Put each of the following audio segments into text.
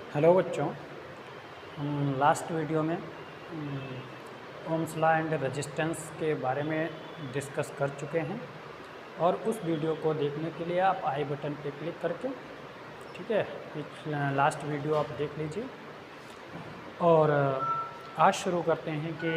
Hello बच्चों, हम last video में ओम्स लॉ एंड रेजिस्टेंस के बारे में डिस्कस कर चुके हैं और उस वीडियो को देखने के लिए आप आई बटन पे क्लिक करके, ठीक है, लास्ट वीडियो आप देख लीजिए। और आज शुरू करते हैं कि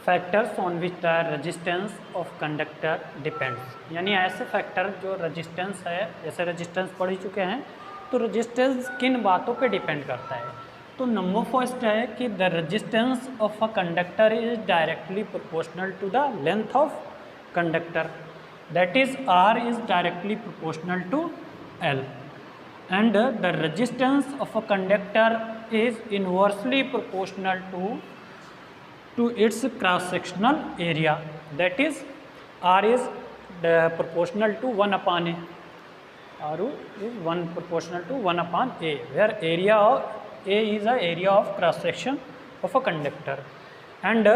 factors on which the resistance of conductor depends, यानी ऐसे फैक्टर जो रेजिस्टेंस है, जैसे रेजिस्टेंस पढ़ ही चुके हैं, तो रेजिस्टेंस किन बातों पे डिपेंड करता है। तो नंबर फर्स्ट है कि the resistance of a conductor is directly proportional to the length of conductor, that is R is directly proportional to L, and the resistance of a conductor is inversely proportional to its cross sectional area, that is R is proportional to 1 upon A. R is 1 proportional to 1 upon A, where area of A is the area of cross section of a conductor, and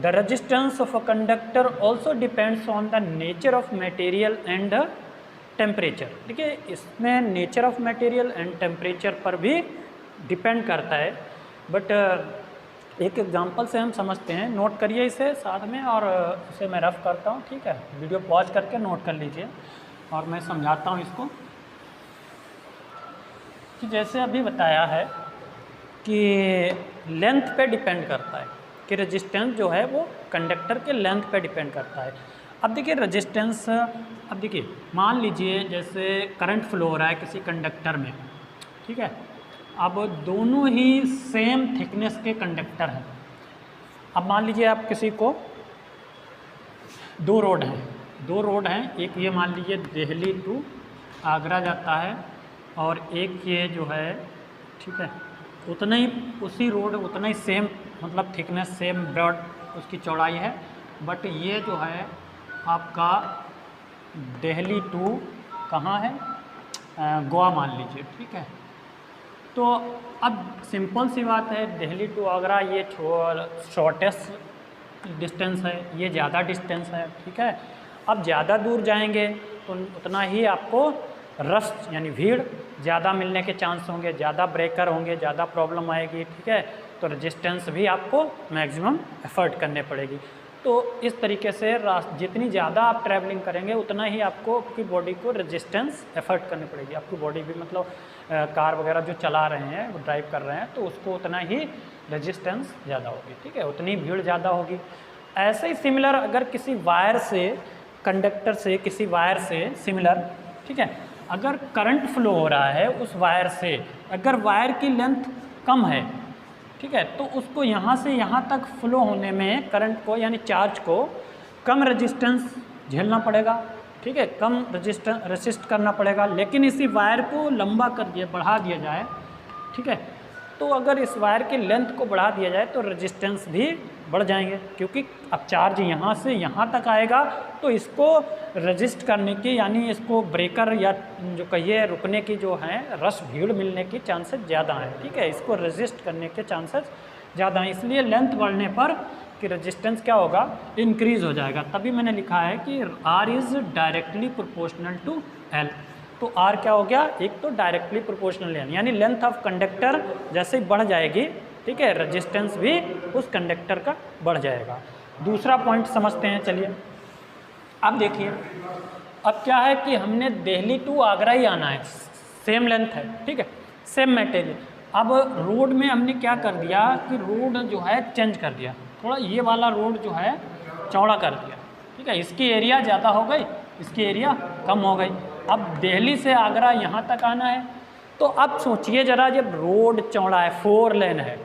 the resistance of a conductor also depends on the nature of material and temperature। देखिए, इसमें nature of material and temperature पर भी depend करता है, but एक example से हम समझते हैं। नोट करिए इसे साथ में, और इसे मैं रफ करता हूँ, ठीक है। वीडियो पॉज करके नोट कर लीजिए और मैं समझाता हूँ इसको। कि जैसे अभी बताया है कि लेंथ पे डिपेंड करता है, कि रेजिस्टेंस जो है वो कंडक्टर के लेंथ पे डिपेंड करता है। अब देखिए रेजिस्टेंस, अब देखिए मान लीजिए जैसे करंट फ्लो हो रहा है किसी कंडक्टर में, ठीक है। अब दोनों ही सेम थिकनेस के कंडक्टर हैं। अब मान लीजिए आप किसी को दो रोड हैं, एक ये मान लीजिए दिल्ली टू आगरा जाता है, और एक ये जो है, ठीक है, उतना ही उसी रोड उतना ही सेम मतलब थिकनेस, सेम ब्रॉड उसकी चौड़ाई है, बट ये जो है आपका दिल्ली टू कहाँ है, गोवा मान लीजिए, ठीक है। तो अब सिंपल सी बात है, दिल्ली टू आगरा ये शॉर्टेस्ट डिस्टेंस है, ये ज़्यादा डिस्टेंस है, ठीक है। अब ज़्यादा दूर जाएंगे तो उतना ही आपको रश यानी भीड़ ज़्यादा मिलने के चांस होंगे, ज़्यादा ब्रेकर होंगे, ज़्यादा प्रॉब्लम आएगी, ठीक है। तो रेजिस्टेंस भी आपको मैक्सिमम एफर्ट करने पड़ेगी। तो इस तरीके से जितनी ज़्यादा आप ट्रैवलिंग करेंगे उतना ही आपको आपकी बॉडी को रेजिस्टेंस एफर्ट करनी पड़ेगी। आपकी बॉडी भी मतलब कार वगैरह जो चला रहे हैं, वो ड्राइव कर रहे हैं, तो उसको उतना ही रेजिस्टेंस ज़्यादा होगी, ठीक है, उतनी भीड़ ज़्यादा होगी। ऐसे ही सिमिलर अगर किसी वायर से, कंडक्टर से, किसी वायर से सिमिलर, ठीक है, अगर करंट फ्लो हो रहा है उस वायर से, अगर वायर की लेंथ कम है, ठीक है, तो उसको यहाँ से यहाँ तक फ्लो होने में करंट को यानी चार्ज को कम रेजिस्टेंस झेलना पड़ेगा, ठीक है, कम रेसिस्ट करना पड़ेगा। लेकिन इसी वायर को लंबा कर दिया, बढ़ा दिया जाए, ठीक है, तो अगर इस वायर की लेंथ को बढ़ा दिया जाए तो रेजिस्टेंस भी बढ़ जाएंगे, क्योंकि अब चार्ज यहाँ से यहाँ तक आएगा तो इसको रेजिस्ट करने की यानी इसको ब्रेकर या जो कहिए रुकने की जो है रश भीड़ मिलने की चांसेस ज़्यादा हैं, ठीक है, इसको रेजिस्ट करने के चांसेस ज़्यादा हैं। इसलिए लेंथ बढ़ने पर कि रेजिस्टेंस क्या होगा, इंक्रीज़ हो जाएगा। तभी मैंने लिखा है कि R is directly proportional to L. तो आर क्या हो गया, एक तो डायरेक्टली प्रोपोर्शनल यानी लेंथ ऑफ कंडक्टर जैसे ही बढ़ जाएगी, ठीक है, रेजिस्टेंस भी उस कंडक्टर का बढ़ जाएगा। दूसरा पॉइंट समझते हैं, चलिए। अब देखिए, अब क्या है कि हमने दिल्ली टू आगरा ही आना है, सेम लेंथ है, ठीक है, सेम मटेरियल। अब रोड में हमने क्या कर दिया कि रोड जो है चेंज कर दिया, थोड़ा ये वाला रोड जो है चौड़ा कर दिया, ठीक है, इसकी एरिया ज़्यादा हो गई, इसकी एरिया कम हो गई। अब दिल्ली से आगरा यहाँ तक आना है, तो अब सोचिए ज़रा, जब रोड चौड़ा है, 4 लेन है,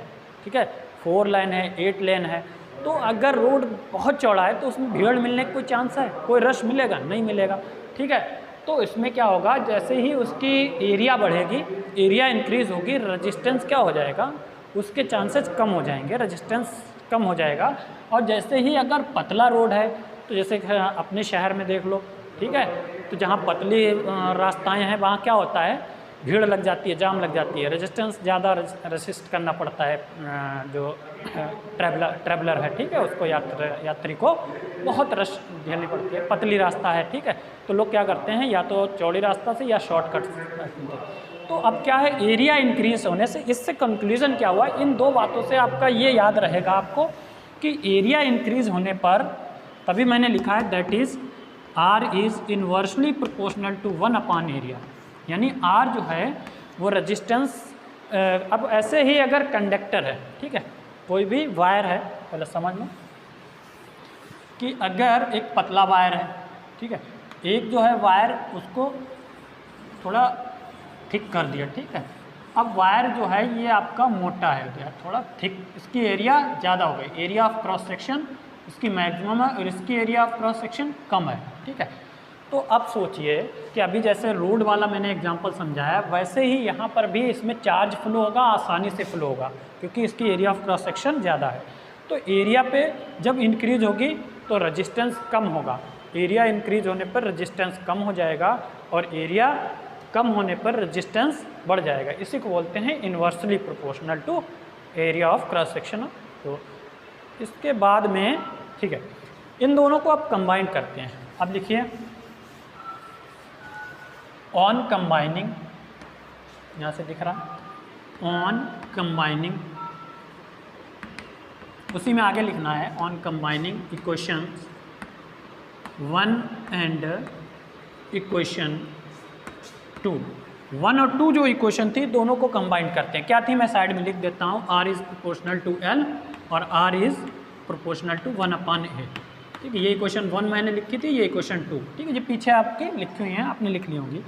ठीक है, 4 लेन है, 8 लेन है, तो अगर रोड बहुत चौड़ा है तो उसमें भीड़ मिलने का कोई चांस है, कोई रश मिलेगा, नहीं मिलेगा, ठीक है। तो इसमें क्या होगा, जैसे ही उसकी एरिया बढ़ेगी, एरिया इंक्रीज़ होगी, रेजिस्टेंस क्या हो जाएगा, उसके चांसेस कम हो जाएंगे, रेजिस्टेंस कम हो जाएगा। और जैसे ही अगर पतला रोड है, तो जैसे अपने शहर में देख लो, ठीक है, तो जहाँ पतली रास्ताएं हैं वहाँ क्या होता है, भीड़ लग जाती है, जाम लग जाती है, रेजिस्टेंस ज़्यादा रेसिस्ट करना पड़ता है, जो ट्रैवलर है, ठीक है, उसको यात्री को बहुत रश झेलनी पड़ती है। पतली रास्ता है, ठीक है, तो लोग क्या करते हैं, या तो चौड़ी रास्ता से या शॉर्टकट। तो अब क्या है, एरिया इंक्रीज होने से इससे कंक्लूजन क्या हुआ, इन दो बातों से आपका ये याद रहेगा आपको कि एरिया इंक्रीज होने पर, तभी मैंने लिखा है that is R is inversely proportional to 1 upon area, यानी R जो है वो रेजिस्टेंस, अब ऐसे ही अगर कंडक्टर है, ठीक है, कोई भी वायर है, पहले समझ लो कि अगर एक पतला वायर है, ठीक है, एक जो है वायर उसको थोड़ा थिक कर दिया, ठीक है, अब वायर जो है ये आपका मोटा है गया, थोड़ा थिक, इसकी एरिया ज़्यादा हो गई, एरिया ऑफ क्रॉस सेक्शन इसकी मैक्सिमम है और इसकी एरिया ऑफ क्रॉस सेक्शन कम है, ठीक है। तो अब सोचिए कि अभी जैसे रोड वाला मैंने एग्जांपल समझाया, वैसे ही यहाँ पर भी इसमें चार्ज फ्लो होगा, आसानी से फ्लो होगा, क्योंकि इसकी एरिया ऑफ क्रॉस सेक्शन ज़्यादा है। तो एरिया पे जब इंक्रीज होगी तो रेजिस्टेंस कम होगा, एरिया इंक्रीज होने पर रेजिस्टेंस कम हो जाएगा और एरिया कम होने पर रेजिस्टेंस बढ़ जाएगा। इसी को बोलते हैं inversely proportional to area of cross section. तो इसके बाद में, ठीक है, इन दोनों को आप कंबाइन करते हैं। अब लिखिए ऑन कंबाइनिंग, यहाँ से दिख रहा, ऑन कंबाइनिंग, उसी में आगे लिखना है, on combining equations 1 and equation 2, 1 और 2 जो इक्वेशन थी दोनों को कंबाइन करते हैं। क्या थी, मैं साइड में लिख देता हूँ, R is proportional to L और R is proportional to 1 upon A, ठीक है। ये इक्वेशन 1 मैंने लिखी थी, ये इक्वेशन 2, ठीक है, ये पीछे आपके लिखी हुई हैं, आपने लिख ली होंगी।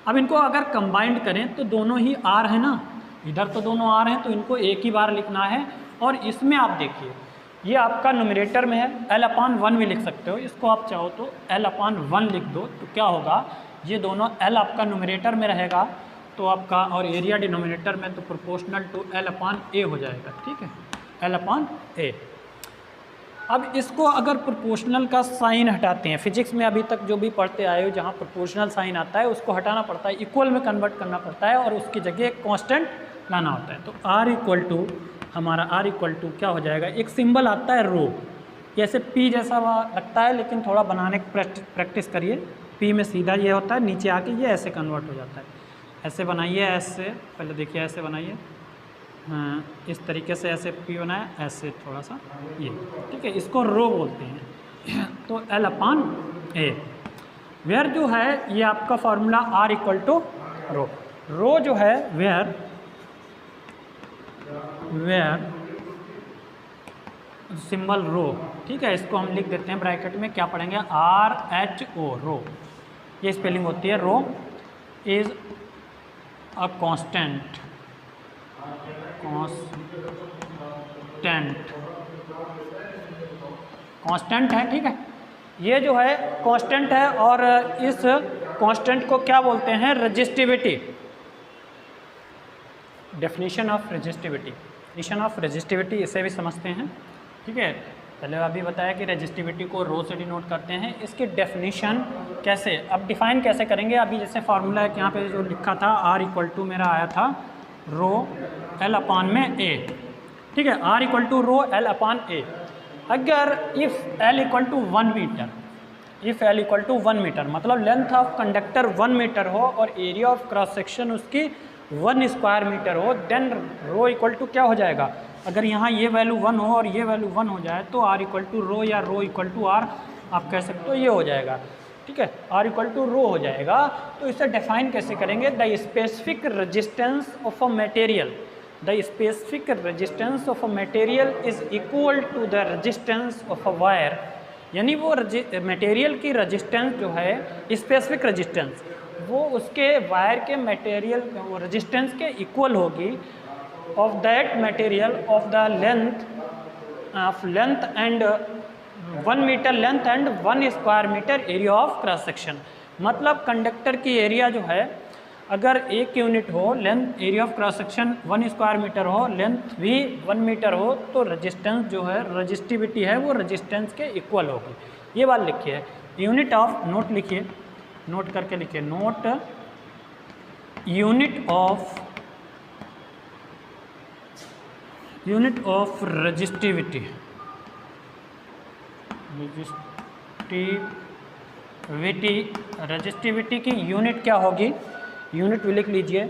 अब इनको अगर कंबाइंड करें तो दोनों ही R है ना, इधर तो दोनों R हैं, तो इनको एक ही बार लिखना है। और इसमें आप देखिए ये आपका न्यूमरेटर में है, L अपॉन 1 भी लिख सकते हो, इसको आप चाहो तो L अपॉन 1 लिख दो, तो क्या होगा, ये दोनों L आपका न्यूमरेटर में रहेगा तो आपका, और एरिया डिनोमिनेटर में, तो proportional to L upon A हो जाएगा, ठीक है, L अपॉन A। अब इसको अगर प्रोपोर्शनल का साइन हटाते हैं, फिजिक्स में अभी तक जो भी पढ़ते आए हो, जहाँ प्रोपोर्शनल साइन आता है उसको हटाना पड़ता है, इक्वल में कन्वर्ट करना पड़ता है और उसकी जगह एक कांस्टेंट लाना होता है। तो R इक्वल टू, हमारा R इक्वल टू क्या हो जाएगा, एक सिंबल आता है रो, जैसे P जैसा लगता है, लेकिन थोड़ा बनाने की प्रैक्टिस करिए। P में सीधा ये होता है, नीचे आके ये ऐसे कन्वर्ट हो जाता है, ऐसे बनाइए, ऐसे पहले देखिए, ऐसे बनाइए, हाँ, इस तरीके से ऐसे P बनाया, ऐसे थोड़ा सा ये, ठीक है, इसको रो बोलते हैं। तो L अपॉन A, वेयर जो है ये आपका फॉर्मूला R इक्वल टू रो, रो जो है वेयर सिंबल रो, ठीक है, इसको हम लिख देते हैं ब्रैकेट में, क्या पढ़ेंगे, RHO, रो, ये स्पेलिंग होती है। रो इज अ कांस्टेंट है, ठीक है, ये जो है कांस्टेंट है और इस कांस्टेंट को क्या बोलते हैं, रेजिस्टिविटी। डेफिनेशन ऑफ रेजिस्टिविटी, इसे भी समझते हैं, ठीक है। पहले अभी बताया कि रेजिस्टिविटी को रो से डिनोट करते हैं, इसकी डेफिनेशन कैसे, अब डिफाइन कैसे करेंगे। अभी जैसे फार्मूला है, यहाँ पे जो लिखा था R इक्वल टू मेरा आया था रो L अपॉन में A, ठीक है, R equal to rho L upon A। अगर if L equal to 1 metre, if L equal to 1 metre, मतलब लेंथ ऑफ कंडक्टर 1 मीटर हो और एरिया ऑफ क्रॉस सेक्शन उसकी 1 स्क्वायर मीटर हो, then rho equal to क्या हो जाएगा, अगर यहाँ ये वैल्यू 1 हो और ये वैल्यू 1 हो जाए तो R इक्वल टू रो या रो इक्वल टू R आप कह सकते हो, ये हो जाएगा, ठीक है, R इक्वल टू रो हो जाएगा। तो इसे डिफाइन कैसे करेंगे, the specific resistance of a material, the specific resistance of a material is equal to the resistance of a wire, यानी वो मटेरियल की रेजिस्टेंस जो है, स्पेसिफिक रेजिस्टेंस, वो उसके वायर के मटेरियल रेजिस्टेंस के इक्वल होगी, of that material of the length and 1 metre length and 1 square metre area of cross section. मतलब कंडक्टर की एरिया जो है, अगर 1 यूनिट हो, length area of cross section 1 square metre हो, लेंथ भी 1 मीटर हो, तो रेजिस्टेंस जो है, रेजिस्टिविटी है, वो रेजिस्टेंस के इक्वल होगी। ये बात लिखिए, यूनिट ऑफ, नोट लिखिए, नोट करके लिखिए, नोट यूनिट ऑफ रेजिस्टिविटी की यूनिट क्या होगी, यूनिट भी लिख लीजिए,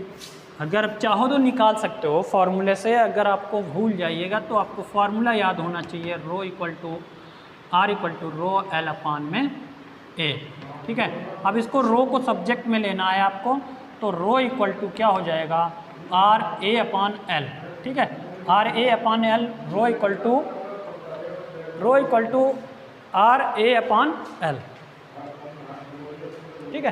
अगर चाहो तो निकाल सकते हो फॉर्मूले से, अगर आपको भूल जाइएगा तो आपको फार्मूला याद होना चाहिए, rho equal to R equal to rho L upon में ए। ठीक है, अब इसको रो को सब्जेक्ट में लेना है आपको, तो रो इक्वल टू क्या हो जाएगा, आर ए अपान एल। ठीक है, R A upon L, rho equal to R A upon L. ठीक है,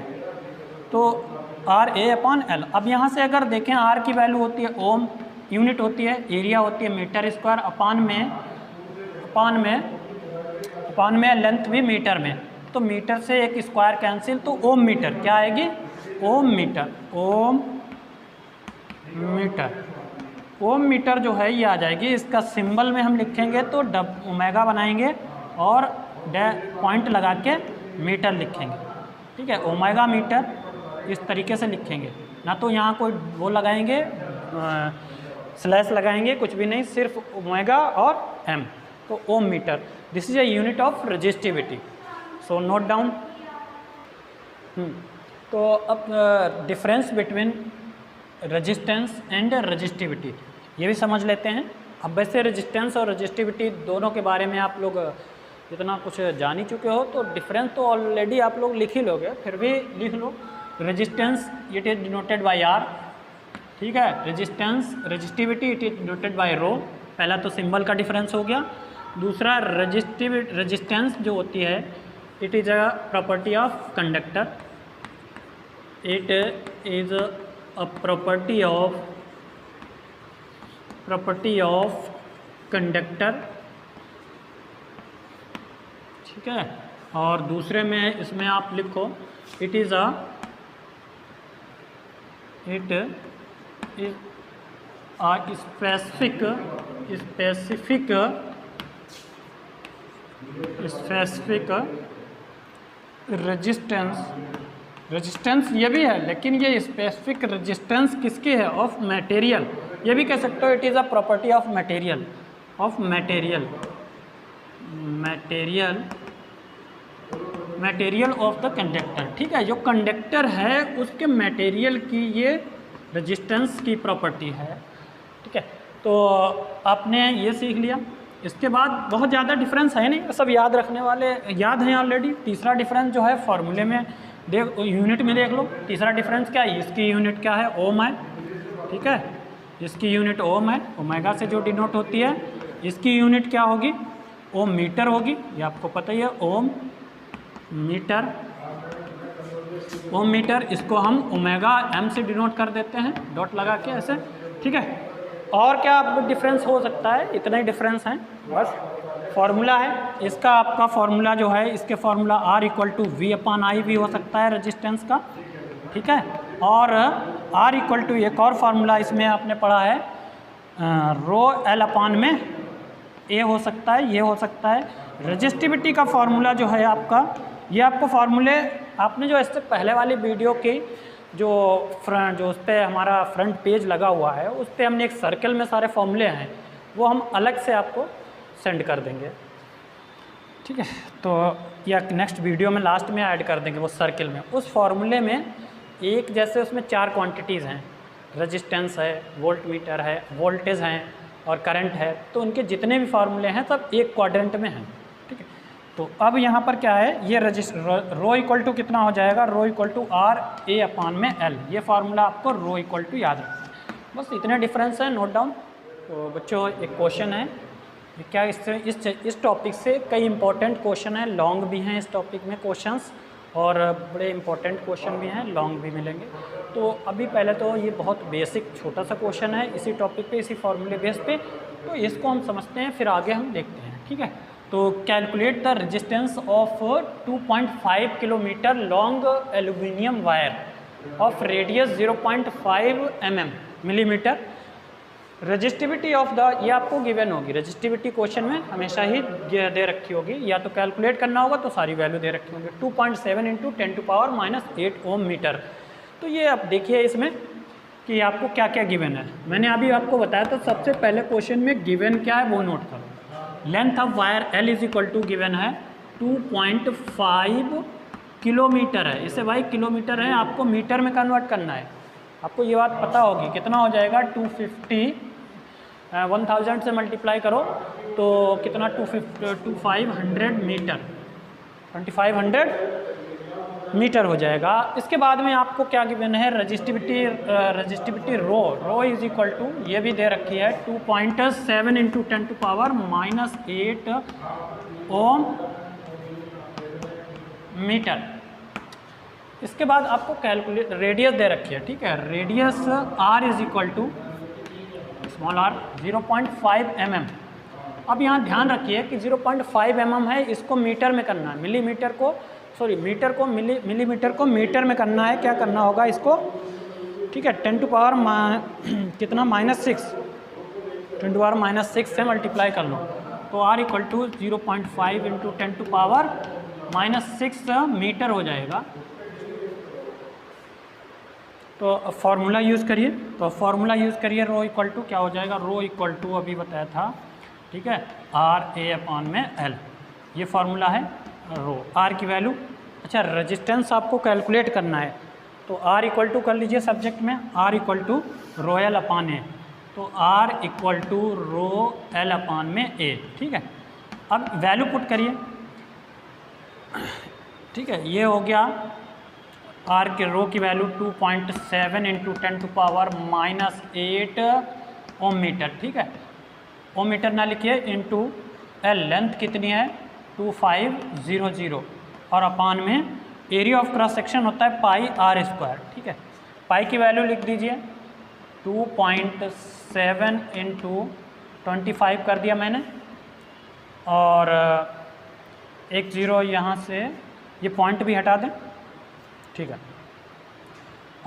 तो आर ए अपान एल। अब यहाँ से अगर देखें आर की वैल्यू होती है ओम, यूनिट होती है, एरिया होती है मीटर स्क्वायर, अपान में लेंथ भी मीटर में, तो मीटर से एक स्क्वायर कैंसिल, तो ओम मीटर क्या आएगी, ओम मीटर जो है ये आ जाएगी। इसका सिंबल में हम लिखेंगे तो ओमेगा बनाएंगे और पॉइंट लगा के मीटर लिखेंगे। ठीक है, ओमेगा मीटर इस तरीके से लिखेंगे, ना तो यहाँ कोई वो लगाएंगे स्लैश लगाएंगे, कुछ भी नहीं, सिर्फ ओमेगा और एम, तो ohm metre. This is a unit of resistivity, so note down. तो अब difference between resistance and resistivity ये भी समझ लेते हैं। अब वैसे रेजिस्टेंस और रेजिस्टिविटी दोनों के बारे में आप लोग इतना कुछ जान ही चुके हो, तो डिफरेंस तो ऑलरेडी आप लोग लिख ही लोगे, फिर भी लिख लो। Resistance it is denoted by R. ठीक है, resistivity it is denoted by rho. पहला तो सिंबल का डिफरेंस हो गया। दूसरा रेजिस्टेंस जो होती है it is a property of conductor, it is a property of conductor. ठीक है, और दूसरे में इसमें आप लिखो it is a specific resistance ये भी है, लेकिन ये स्पेसिफिक रेजिस्टेंस किसकी है, ऑफ मटेरियल। ये भी कह सकते हो it is a property of material of the conductor. ठीक है, जो कंडक्टर है उसके मटेरियल की ये रेजिस्टेंस की प्रॉपर्टी है। ठीक है, तो आपने ये सीख लिया। इसके बाद बहुत ज़्यादा डिफरेंस है नहीं, सब याद रखने वाले याद हैं ऑलरेडी। तीसरा डिफरेंस जो है फॉर्मूले में यूनिट में देख लो। तीसरा डिफरेंस क्या है, इसकी यूनिट क्या है, ओम है। ठीक है, इसकी यूनिट ओम है, ओमेगा से जो डिनोट होती है। इसकी यूनिट क्या होगी, ओम मीटर होगी, ये आपको पता ही है, ओम मीटर। इसको हम ओमेगा एम से डिनोट कर देते हैं, डॉट लगा के ऐसे। ठीक है, और क्या डिफरेंस हो सकता है, इतना ही डिफरेंस है बस। फार्मूला है इसका, आपका फार्मूला जो है, इसके formula R equal to V upon I भी हो सकता है रेजिस्टेंस का। ठीक है, और आर इक्वल टू एक और फार्मूला इसमें आपने पढ़ा है, रो एल अपान में ए हो सकता है, ये हो सकता है। रेजिस्टिविटी का फार्मूला जो है आपका, ये आपको फार्मूले आपने जो इससे पहले वाली वीडियो की जो उस पर हमारा फ्रंट पेज लगा हुआ है, उस पर हमने एक सर्कल में सारे फॉर्मूले हैं, वो हम अलग से आपको सेंड कर देंगे। ठीक है, तो या नेक्स्ट वीडियो में लास्ट में ऐड कर देंगे वो सर्कल में। उस फार्मूले में एक जैसे उसमें 4 क्वांटिटीज़ हैं, रेजिस्टेंस है, वोल्ट मीटर है, वोल्टेज हैं और करंट है, तो उनके जितने भी फार्मूले हैं सब एक क्वाड्रेंट में हैं। ठीक है, तो अब यहाँ पर क्या है, ये रो इक्वल टू कितना हो जाएगा, रो इक्वल टू आर ए अपान में एल। ये फार्मूला आपको रो इक्वल टू याद रखना है, बस इतने डिफरेंस है, नोट डाउन। तो बच्चों एक क्वेश्चन है, क्या इस टॉपिक से कई इंपॉर्टेंट क्वेश्चन हैं, लॉन्ग भी हैं इस टॉपिक में क्वेश्चंस, और बड़े इंपॉर्टेंट क्वेश्चन भी हैं, लॉन्ग भी मिलेंगे। तो अभी पहले तो ये बहुत बेसिक छोटा सा क्वेश्चन है इसी टॉपिक पे, इसी फॉर्मूले बेस पे, तो इसको हम समझते हैं, फिर आगे हम देखते हैं। ठीक है, तो calculate the resistance of 2.5 kilometre long aluminium wire of radius 0.5 millimetre. Resistivity of the, ये आपको गिवन होगी, रेजिस्टिविटी क्वेश्चन में हमेशा ही दे रखी होगी, या तो कैलकुलेट करना होगा तो सारी वैल्यू दे रखी होगी। 2.7 × 10⁻⁻8 ओम मीटर। तो ये आप देखिए इसमें कि आपको क्या क्या गिवन है। मैंने अभी आपको बताया था, सबसे पहले क्वेश्चन में गिवन क्या है वो नोट करो। Length of wire L is equal to given है 2.5 किलोमीटर है, इसे भाई किलोमीटर है, आपको मीटर में कन्वर्ट करना है। आपको ये बात पता होगी। कितना हो जाएगा 250, 1000 से मल्टीप्लाई करो तो कितना 2500 मीटर, 2500 मीटर हो जाएगा। इसके बाद में आपको क्या गिवन है, resistivity rho is equal to, ये भी दे रखी है 2.7 इंटू 10⁻⁸ ओम मीटर। इसके बाद आपको कैलकुलेट रेडियस दे रखी है, ठीक है। Radius r is equal to small r 0.5 mm। अब यहाँ ध्यान रखिए कि 0.5 mm है, इसको मीटर में करना है, मिलीमीटर को मिलीमीटर को मीटर में करना है। क्या करना होगा इसको, ठीक है, 10 टू पावर कितना -6, 10 टू पावर -6 से मल्टीप्लाई कर लो तो r equal to 0.5 into 10 to power -6 metre हो जाएगा। तो फॉर्मूला यूज़ करिए, रो इक्वल टू क्या हो जाएगा, रो इक्वल टू अभी बताया था, ठीक है, RA/L, ये फार्मूला है रो। R की वैल्यू, अच्छा रेजिस्टेंस आपको कैलकुलेट करना है तो R इक्वल टू कर लीजिए सब्जेक्ट में, R इक्वल टू ρL/A, तो R इक्वल टू ρL/A, ठीक है। अब वैल्यू पुट करिए, ठीक है, ये हो गया R के रो की value 2.7 into 10 to power -8 ohm metre, ठीक है। ओम मीटर ना लिखिए, इंटू L, लेंथ कितनी है 2500, और अपान में एरिया ऑफ क्रॉस सेक्शन होता है πr², ठीक है। पाई की वैल्यू लिख दीजिए 2.7 इंटू 25 कर दिया मैंने, और एक ज़ीरो यहाँ से, ये पॉइंट भी हटा दें, ठीक है।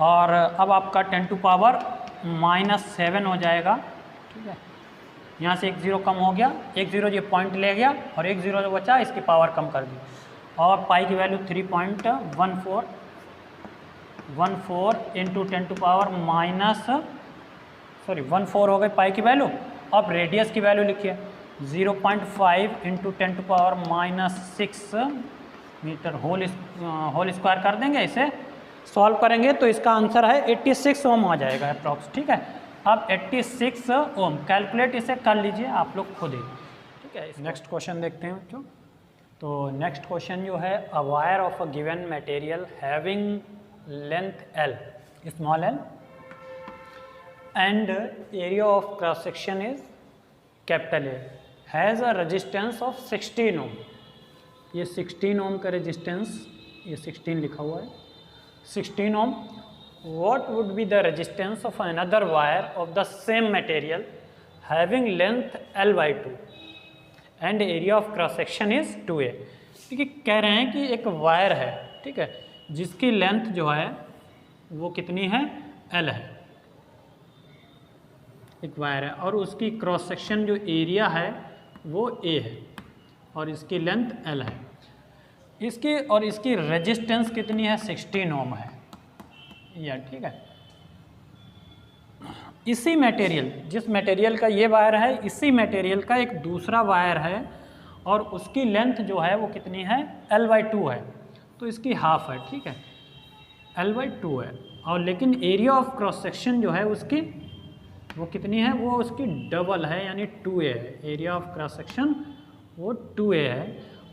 और अब आपका 10 टू पावर -7 हो जाएगा, ठीक है। यहाँ से एक ज़ीरो कम हो गया, एक ज़ीरो ये पॉइंट ले गया और एक ज़ीरो जो बचा इसकी पावर कम कर दी, और पाई की वैल्यू 3.14 इंटू 10 टू पावर 14 हो गई पाई की वैल्यू। अब रेडियस की वैल्यू लिखिए 0.5 into 10 to power -6 metre whole square कर देंगे। इसे सॉल्व करेंगे तो इसका आंसर है 86 ओम आ जाएगा अप्रॉक्स, ठीक है। अब 86 ओम कैलकुलेट इसे कर लीजिए आप लोग खुद ही, ठीक है। नेक्स्ट क्वेश्चन देखते हैं बच्चों। तो नेक्स्ट क्वेश्चन जो है, a wire of a given material having length L, small l, and area of cross section is capital A, has a resistance of 16 ओम। ये 16 ओम का रेजिस्टेंस, ये 16 लिखा हुआ है, 16 ओम। What would be the resistance of another wire of the same material having length L/2 and area of cross section is 2A। देखिए कह रहे हैं कि एक वायर है, ठीक है, जिसकी लेंथ जो है वो कितनी है, L है, एक वायर है, और उसकी क्रॉस सेक्शन जो एरिया है वो A है, और इसकी लेंथ L है। इसकी और इसकी रेजिस्टेंस कितनी है, 16 ओम है, या ठीक है। इसी मटेरियल, जिस मटेरियल का ये वायर है, इसी मटेरियल का एक दूसरा वायर है और उसकी लेंथ जो है वो कितनी है, L/2 है, तो इसकी हाफ है, ठीक है, L/2 है। और लेकिन एरिया ऑफ क्रॉस सेक्शन जो है उसकी वो कितनी है, वो उसकी डबल है, यानी 2A है। एरिया ऑफ क्रॉस सेक्शन वो 2A है,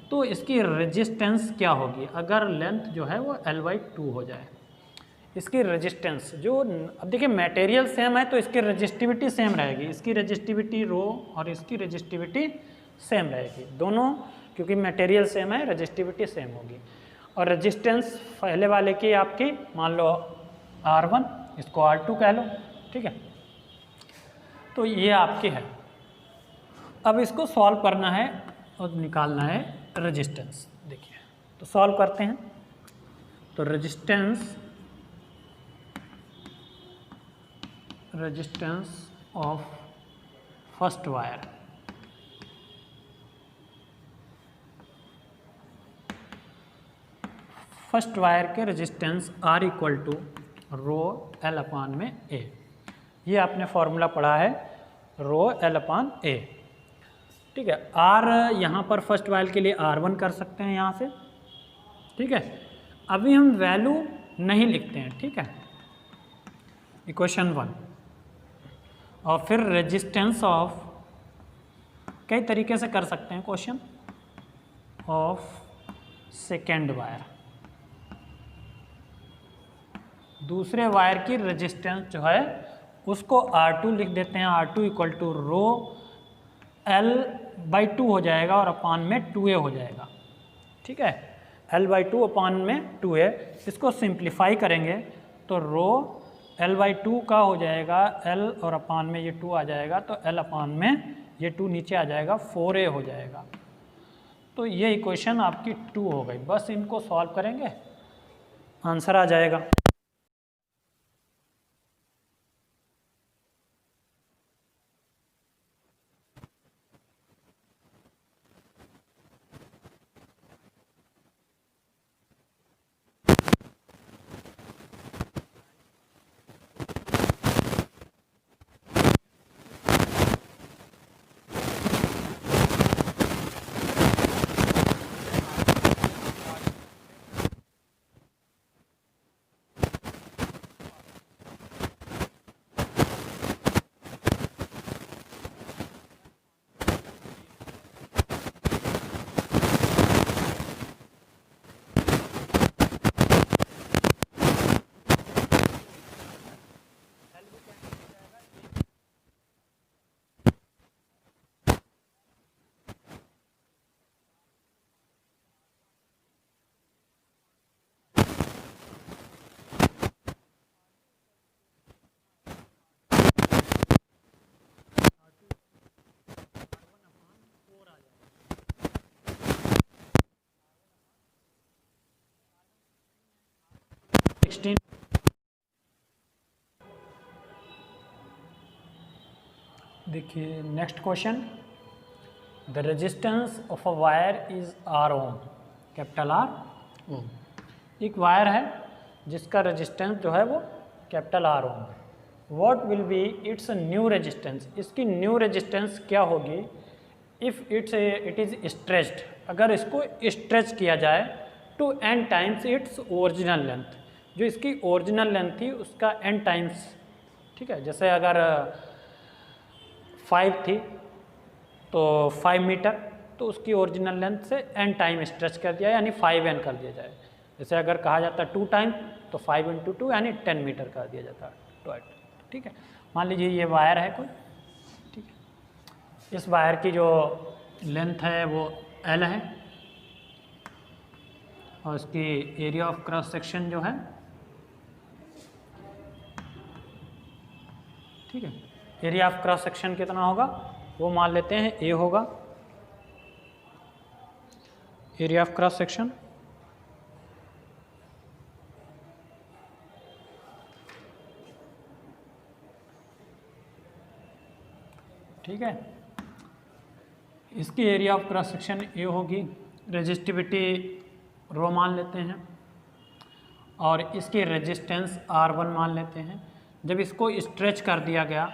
तो इसकी रेजिस्टेंस क्या होगी अगर लेंथ जो है वो L/2 हो जाए। इसकी रेजिस्टेंस जो, अब देखिए मटेरियल सेम है तो इसकी रेजिस्टिविटी सेम रहेगी, इसकी रेजिस्टिविटी रो और इसकी रेजिस्टिविटी सेम रहेगी, दोनों, क्योंकि मटेरियल सेम है रेजिस्टिविटी सेम होगी। और रेजिस्टेंस पहले वाले की आपकी मान लो R1, इसको R2 कह लो, ठीक है। तो ये आपकी है। अब इसको सॉल्व करना है और निकालना है रेजिस्टेंस। देखिए तो सॉल्व करते हैं। तो resistance of first wire, first wire के resistance R equal to ρL/A। ये आपने फॉर्मूला पढ़ा है, ρL/A, ठीक है। R यहाँ पर फर्स्ट वायर के लिए R1 कर सकते हैं यहाँ से, ठीक है। अभी हम वैल्यू नहीं लिखते हैं, ठीक है, इक्वेशन 1। और फिर रेजिस्टेंस ऑफ, कई तरीके से कर सकते हैं क्वेश्चन, ऑफ सेकेंड वायर, दूसरे वायर की रेजिस्टेंस जो है उसको R2 लिख देते हैं। R2 equal to row L/2 हो जाएगा और अपान में 2A हो जाएगा। ठीक है, L/2 अपान में 2A। इसको सिंप्लीफाई करेंगे तो रो L/2 का हो जाएगा L और अपान में ये 2 आ जाएगा, तो L अपान में ये 2 नीचे आ जाएगा, 4A हो जाएगा। तो ये इक्वेशन आपकी 2 हो गई। बस इनको सॉल्व करेंगे, आंसर आ जाएगा। देखिए next question, the resistance of a wire is R ohm, capital R ohm. एक वायर है जिसका रेजिस्टेंस जो है वो कैपिटल R ओम है। What will be it's new resistance, इसकी न्यू रेजिस्टेंस क्या होगी इफ़ इट इज़ स्ट्रेच्ड, अगर इसको स्ट्रेच किया जाए to n times its original length, जो इसकी ओरिजिनल लेंथ थी उसका n टाइम्स। ठीक है, जैसे अगर 5 थी तो 5 मीटर, तो उसकी ओरिजिनल लेंथ से n टाइम स्ट्रेच कर दिया यानी 5n कर दिया जाए। जैसे अगर कहा जाता है 2 टाइम तो 5 × 2 यानी 10 मीटर कर दिया जाता है। ठीक है, मान लीजिए ये वायर है कोई, ठीक है, इस वायर की जो लेंथ है वो L है और इसकी एरिया ऑफ क्रॉस सेक्शन जो है, ठीक है, एरिया ऑफ क्रॉस सेक्शन कितना होगा वो मान लेते हैं A होगा, एरिया ऑफ क्रॉस सेक्शन। ठीक है, इसकी area of cross section A होगी, रेजिस्टिविटी रो मान लेते हैं और इसकी रेजिस्टेंस R1 मान लेते हैं। जब इसको स्ट्रेच कर दिया गया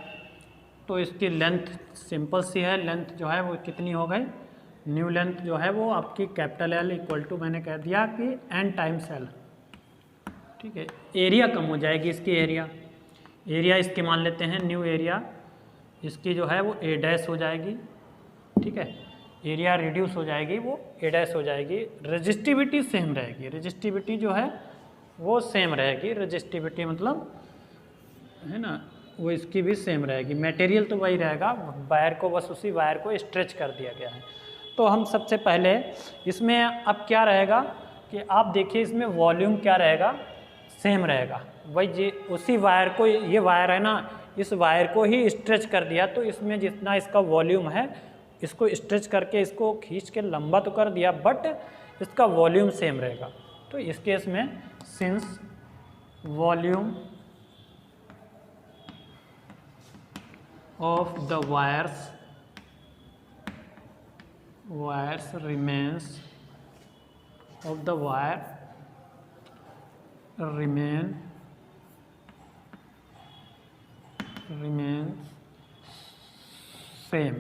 तो इसकी लेंथ सिंपल सी है, लेंथ जो है वो कितनी हो गई, न्यू लेंथ जो है वो आपकी कैपिटल L इक्वल टू मैंने कह दिया कि n टाइम्स L। ठीक है, एरिया कम हो जाएगी इसकी, एरिया इसकी मान लेते हैं न्यू एरिया, इसकी जो है वो A डैश हो जाएगी। ठीक है, एरिया रिड्यूस हो जाएगी, वो A डैश हो जाएगी। रेजिस्टिविटी सेम रहेगी, रेजिस्टिविटी जो है वो सेम रहेगी, रेजिस्टिविटी मतलब है ना, वो इसकी भी सेम रहेगी। मटेरियल तो वही रहेगा, वायर को बस उसी वायर को स्ट्रेच कर दिया गया है। तो हम सबसे पहले इसमें अब क्या रहेगा कि आप देखिए इसमें वॉल्यूम क्या रहेगा, सेम रहेगा। वही जी उसी वायर को, ये वायर है ना, इस वायर को ही स्ट्रेच कर दिया तो इसमें जितना इसका वॉल्यूम है इसको स्ट्रेच करके इसको खींच के लंबा तो कर दिया बट इसका वॉल्यूम सेम रहेगा। तो इस केस में since volume of the wires remains of the wire remains same.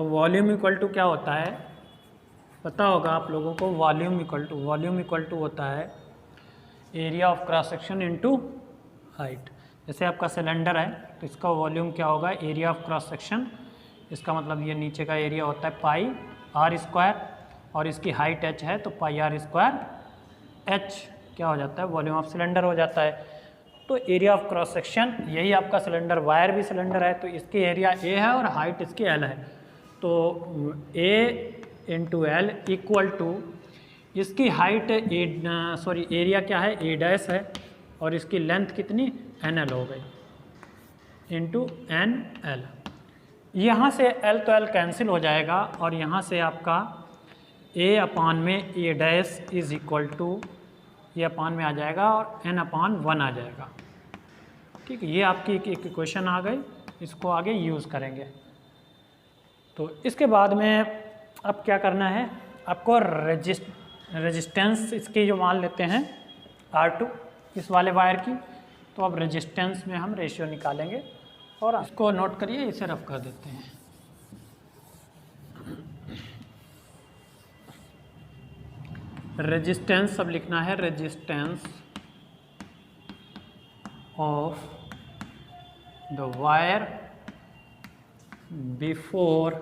Volume equal to क्या होता है पता होगा आप लोगों को, वॉल्यूम इक्वल टू होता है area of cross section into height. जैसे आपका सिलेंडर है तो इसका वॉल्यूम क्या होगा, एरिया ऑफ क्रॉस सेक्शन, इसका मतलब ये नीचे का एरिया होता है पाई आर स्क्वायर, और इसकी हाइट h है तो पाई आर स्क्वायर h क्या हो जाता है, वॉल्यूम ऑफ सिलेंडर हो जाता है। तो एरिया ऑफ क्रॉस सेक्शन, यही आपका सिलेंडर, वायर भी सिलेंडर है तो इसकी एरिया a है और हाइट इसकी l है, तो a into L equal to इसकी हाइट एरिया क्या है, a डैश है, और इसकी लेंथ कितनी NL हो गई इंटू NL। यहाँ से L तो L कैंसिल हो जाएगा और यहाँ से आपका A अपान में A dash is equal to, ये अपान में आ जाएगा और N अपान 1 आ जाएगा। ठीक है, ये आपकी एक इक्वेशन आ गई, इसको आगे यूज़ करेंगे। तो इसके बाद में अब क्या करना है, आपको रेजिस्टेंस इसकी जो मान लेते हैं R2 इस वाले वायर की, तो अब रेजिस्टेंस में हम रेशियो निकालेंगे और इसको नोट करिए, इसे रफ कर देते हैं। रेजिस्टेंस अब लिखना है, resistance of the wire before,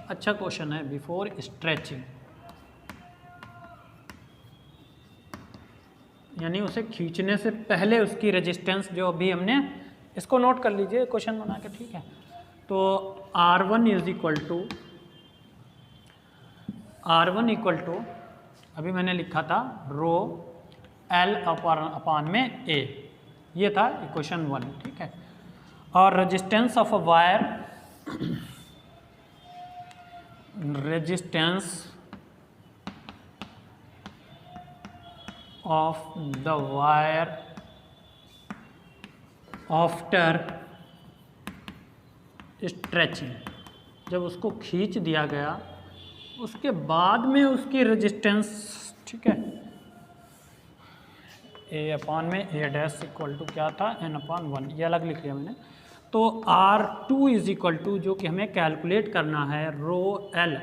अच्छा क्वेश्चन है, बिफोर स्ट्रेचिंग, यानी उसे खींचने से पहले उसकी रेजिस्टेंस जो अभी हमने, इसको नोट कर लीजिए क्वेश्चन बना के, ठीक है। तो R1 is equal to, R1 equal to अभी मैंने लिखा था रो L अपान में A, ये था इक्वेशन 1, ठीक है। और resistance of a wire, resistance of the wire after stretching, जब उसको खींच दिया गया उसके बाद में उसकी रेजिस्टेंस, ठीक है, A अपान में A डैश इक्वल टू क्या था, N अपान 1, ये अलग लिख लिया मैंने। तो R2 इज इक्वल टू, जो कि हमें कैलकुलेट करना है, रो L,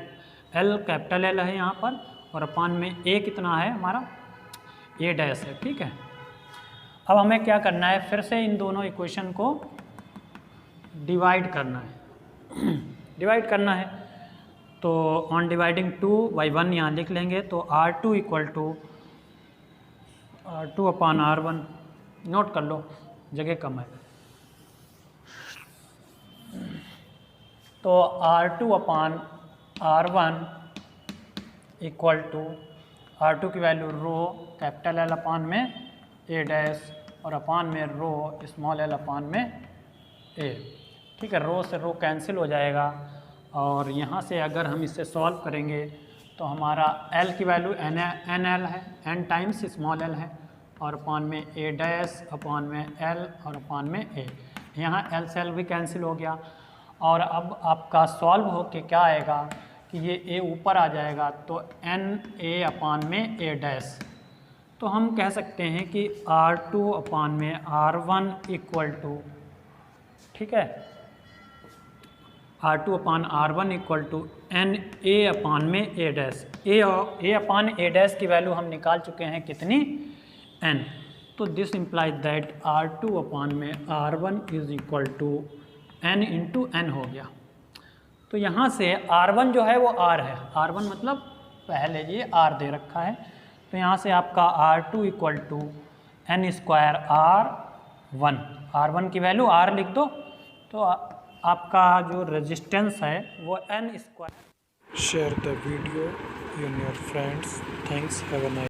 L कैपिटल L है यहाँ पर, और अपान में A कितना है हमारा, A डैश है, ठीक है। अब हमें क्या करना है, फिर से इन दोनों इक्वेशन को डिवाइड करना है डिवाइड करना है, तो ऑन डिवाइडिंग 2/1 यहाँ लिख लेंगे, तो R2 equal to R2 upon R1, note कर लो जगह कम है, तो R2 upon R1 equal to, R2 की वैल्यू रो कैपिटल L अपान में A डैश और अपान में रो स्मॉल l अपान में A, ठीक है। रो से रो कैंसिल हो जाएगा और यहाँ से अगर हम इसे सॉल्व करेंगे तो हमारा L की वैल्यू NL है, N टाइम्स स्मॉल l है, और अपान में A डैश अपान में L और अपान में A, यहाँ L से L भी कैंसिल हो गया। और अब आपका सॉल्व होके क्या आएगा कि ये A ऊपर आ जाएगा, तो NA अपान में A डैश, तो हम कह सकते हैं कि R2 अपान में R1 इक्वल टू, ठीक है, R2 upon R1 equal to NA upon में A dash, A upon A dash की वैल्यू हम निकाल चुके हैं कितनी, N, तो this implies that R2 upon में R1 is equal to N into N हो गया। तो यहाँ से R1 जो है वो R है, R1 मतलब पहले ये R दे रखा है, तो यहाँ से आपका R2 equal to N square R1, R1 की वैल्यू R लिख दो, तो आपका जो रेजिस्टेंस है वो N square. Share the video in your friends. Thanks. Have a nice